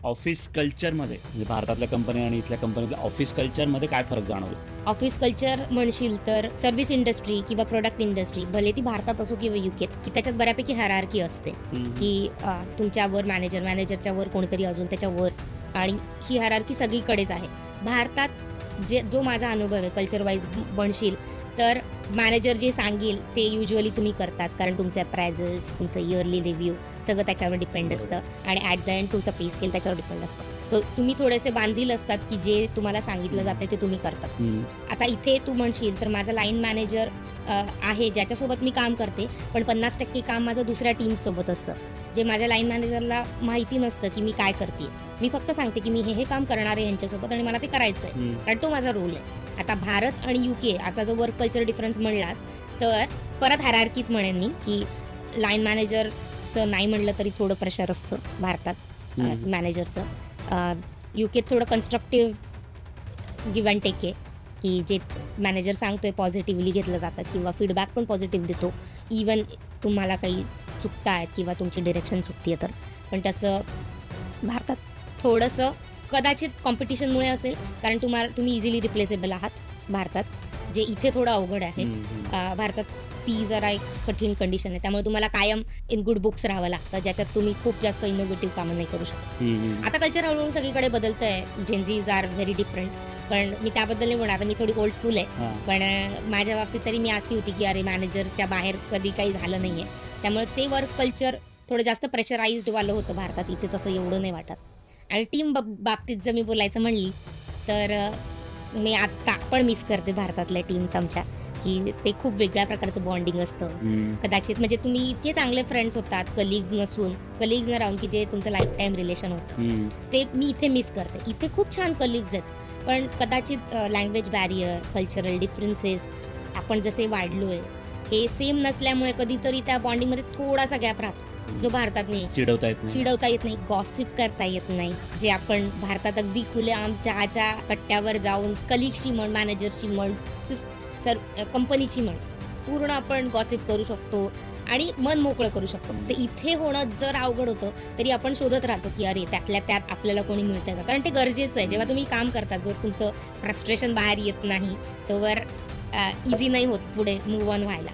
Office कल्चरमध्ये म्हणजे भारतातल्या कंपनी आणि इथल्या कंपनीतल्या ऑफिस कल्चरमध्ये काय फरक जाणवतो? ऑफिस कल्चर म्हणशील तर सर्व्हिस इंडस्ट्री किंवा प्रोडक्ट इंडस्ट्री भले ती भारतात असो किंवा युकेत की त्याच्यात बऱ्यापैकी हायरार्की असते की तुमच्यावर मॅनेजरच्या वर कोणतरी अजून त्याच्यावर, आणि ही हायरार्की सगळीकडेच आहे. भारतात जो माझा अनुभव आहे कल्चर वाईज म्हणशील तर मॅनेजर जे सांगेल ते युजली तुम्ही करतात, कारण तुमचे अप्रायझल्स, तुमचं इयरली रिव्ह्यू सगळं त्याच्यावर डिपेंड असतं आणि ॲट द एंड तुमचा पे स्केल त्याच्यावर डिपेंड असतं. सो तुम्ही थोडेसे बांधील असतात की जे तुम्हाला सांगितलं जातं ते तुम्ही करतात. आता इथे तू म्हणशील तर माझा लाईन मॅनेजर आहे ज्याच्यासोबत मी काम करते, पण 50% काम माझं दुसऱ्या टीमसोबत असतं, जे माझ्या लाईन मॅनेजरला माहिती नसतं की मी काय करते. मी फक्त सांगते की मी हे काम करणार आहे ह्यांच्यासोबत आणि मला ते करायचं आहे, कारण तो माझा रोल आहे. आता भारत आणि युके असा जो वर्क कल्चर डिफरन्स म्हणलास तर परत हायरार्कीच म्हणेन मी, की लाईन मॅनेजरचं नाही म्हणलं तरी थोडं प्रेशर असतं भारतात मॅनेजरचं. युकेत थोडं कन्स्ट्रक्टिव्ह गिव्ह अँड टेक आहे, की जे मॅनेजर सांगतोय पॉझिटिव्हली घेतलं जातं किंवा फीडबॅक पण पॉझिटिव्ह देतो, इवन तुम्हाला काही चुकतायत किंवा तुमची डिरेक्शन चुकती आहे तर. पण तसं भारतात थोडंसं कदाचित कॉम्पिटिशनमुळे असेल, कारण तुम्ही इझिली रिप्लेसेबल आहात भारतात, जे इथे थोडं अवघड आहे. भारतात ती जरा एक कठीण कंडिशन आहे, त्यामुळे तुम्हाला कायम इन गुड बुक्स राहावं लागतं, ज्याच्यात तुम्ही खूप जास्त इनोव्हेटिव्ह कामं नाही करू शकत. आता कल्चर हळूहळू सगळीकडे बदलतं आहे, जेनझीज आर व्हेरी डिफरंट, पण मी त्याबद्दल नाही म्हणणार, मी थोडी ओल्ड स्कूल आहे. पण माझ्या बाबतीत तरी मी अशी होती की अरे मॅनेजरच्या बाहेर कधी काही झालं नाही आहे, त्यामुळे ते वर्क कल्चर थोडं जास्त प्रेशराइज्ड वालं होतं भारतात. इथे तसं एवढं नाही वाटत. आणि टीम बाबतीत जर मी बोलायचं म्हणली तर मी आत्ता पण मिस करते भारतातल्या टीम्स आमच्या, की ते खूप वेगळ्या प्रकारचं बॉन्डिंग असतं. कदाचित म्हणजे तुम्ही इतके चांगले फ्रेंड्स होतात कलिग्ज न राहून की जे तुमचं लाईफ टाईम रिलेशन होतं, ते मी इथे मिस करते. इथे खूप छान कलिग्ज आहेत, पण कदाचित लँग्वेज बॅरियर, कल्चरल डिफरन्सेस, आपण जसे वाढलोय हे सेम नसल्यामुळे कधीतरी त्या बॉन्डिंगमध्ये थोडासा गॅप राहतो, जो भारतात नाही. चिडवता येत नाही, गॉसिप करता येत नाही, जे आपण भारतात अगदी खुलेआम चहाच्या कट्ट्यावर जाऊन कलिगशी म्हण, मॅनेजरशी म्हण, कंपनीची म्हण, पूर्ण आपण गॉसिप करू शकतो आणि मन मोकळं करू शकतो. तर इथे होणं जर अवघड होतं तरी आपण शोधत राहतो की अरे त्यातल्या त्यात आपल्याला कोणी मिळतं का, कारण ते गरजेचं आहे. जेव्हा तुम्ही काम करतात, जर तुमचं फ्रस्ट्रेशन बाहेर येत नाही तोवर इझी नाही होत पुढे मूव्ह ऑन व्हायला.